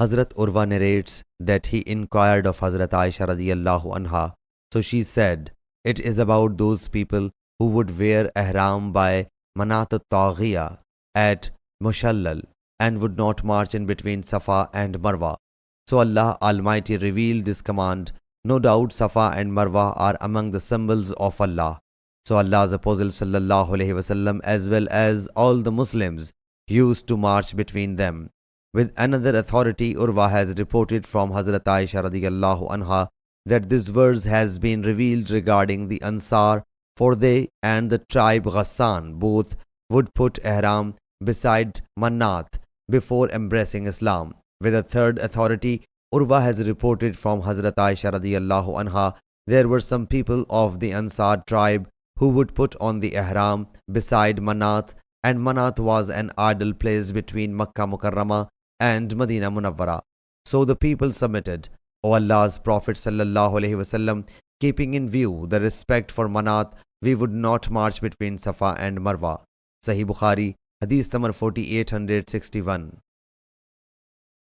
Hazrat Urwa narrates that he inquired of Hazrat Aisha radiyallahu anha. So she said, it is about those people who would wear ihram by Manat al-Taghiya at Mushallal and would not march in between Safa and Marwa. So Allah Almighty revealed this command. No doubt Safa and Marwa are among the symbols of Allah. So Allah's Apostle sallallahu alaihi wasallam as well as all the Muslims used to march between them. With another authority, Urwa has reported from Hazrat Aisha radiyallahu anha that this verse has been revealed regarding the Ansar, for they and the tribe Ghassan both would put ihram beside Manat before embracing Islam. With a third authority, Urwa has reported from Hazrat Aisha radiyallahu anha there were some people of the Ansar tribe who would put on the ihram beside Manat, and Manat was an idol place between Makkah Mukarramah and Medina Munawwara. So the people submitted. O Allah's Prophet sallallahu alaihi wasallam, keeping in view the respect for Manat, we would not march between Safa and Marwa. Sahih Bukhari, Hadith number 4861.